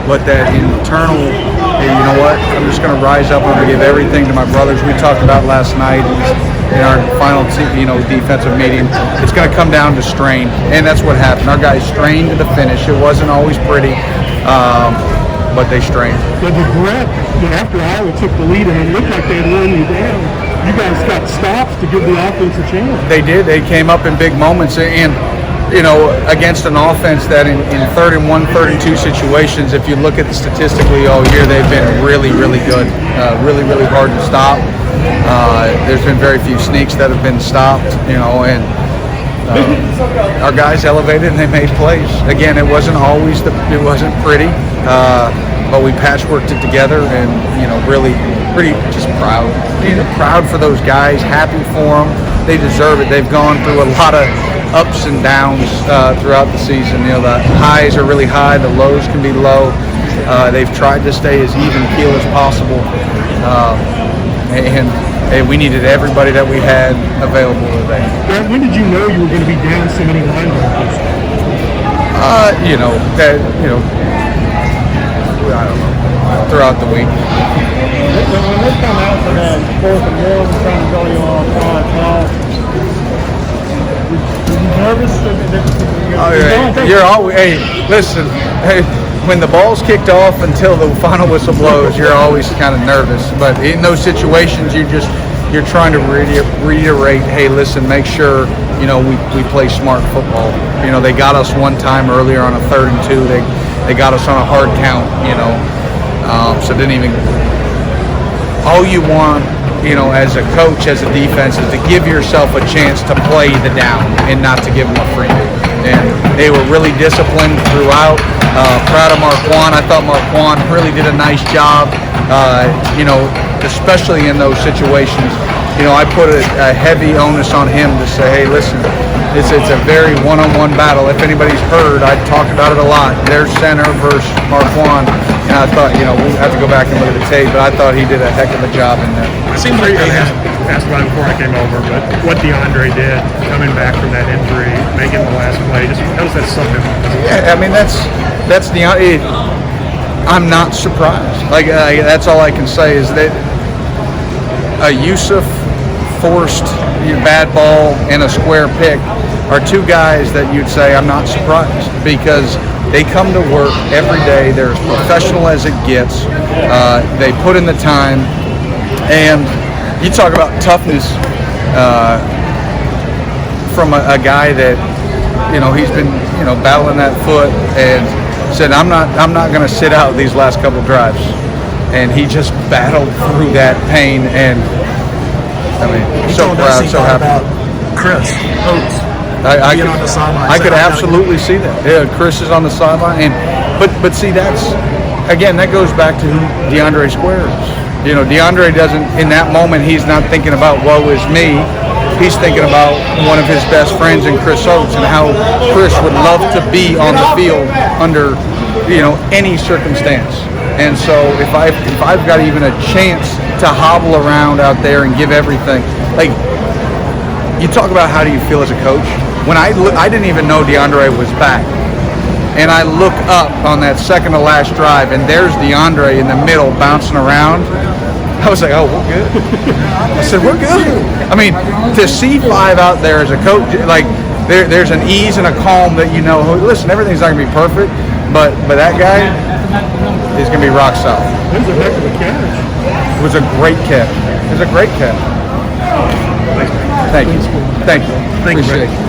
but that internal, hey, you know what, I'm just going to rise up, I'm going to give everything to my brothers. We talked about last night in our final defensive meeting. It's going to come down to strain, and that's what happened. Our guys strained to the finish. It wasn't always pretty, but they strained. But the Brett, after Iowa took the lead and it looked like they had worn you down, you guys got stops to give the offense a chance. They did. They came up in big moments, and against an offense that in 3rd and 1, 3rd and 2 situations, if you look at it statistically all year, they've been really, really good. Really, really hard to stop. There's been very few sneaks that have been stopped, and our guys elevated and they made plays. Again, it wasn't pretty, but we patchworked it together, and really pretty just proud. Proud for those guys, happy for them. They deserve it. They've gone through a lot of ups and downs throughout the season. The highs are really high, the lows can be low. They've tried to stay as even keel as possible, and we needed everybody that we had available today. When did you know you were going to be down so many linebackers? I don't know. Throughout the week. When they come out for that 4th and 1 trying to go you on were you nervous? You're always. Hey, listen. Hey, when the ball's kicked off until the final whistle blows, you're always kind of nervous. But in those situations, you're trying to reiterate. Hey, listen. Make sure we play smart football. They got us one time earlier on a 3rd and 2. They got us on a hard count. So didn't even. All you want, as a coach, as a defense, is to give yourself a chance to play the down and not to give them a freebie. And they were really disciplined throughout. Proud of Marquand. I thought Marquand really did a nice job. Especially in those situations. I put a heavy onus on him to say, hey, listen, it's a very one-on-one battle. If anybody's heard, I talk about it a lot. Their center versus Marquand. And I thought, we'll have to go back and look at the tape, but I thought he did a heck of a job in that. It seems like I asked about it before I came over, but what DeAndre did coming back from that injury, making the last play, just how does that so different? Yeah, I mean, that's DeAndre. I'm not surprised. That's all I can say is that Yusuf forced bad ball and a square pick are two guys that you'd say I'm not surprised, because they come to work every day. They're as professional as it gets. They put in the time, and you talk about toughness from a guy that he's been battling that foot and said I'm not going to sit out these last couple drives, and he just battled through that pain. And I mean, so proud, so happy. About Chris Oates. I could absolutely see that. Yeah, Chris is on the sideline, but see, that goes back to who DeAndre Square is. DeAndre doesn't, in that moment, he's not thinking about woe is me. He's thinking about one of his best friends in Chris Oates and how Chris would love to be on the field under any circumstance. And so if I've got even a chance to hobble around out there and give everything, like, you talk about how do you feel as a coach. When I didn't even know DeAndre was back, and I look up on that second to last drive, and there's DeAndre in the middle bouncing around. I was like, oh, we're good. I said, we're good. I mean, to see 5 out there as a coach, like there's an ease and a calm that listen, everything's not gonna be perfect, but that guy is gonna be rock solid. That was a heck of a catch. It was a great catch. It was a great catch. Thank you. Thank you. Appreciate it.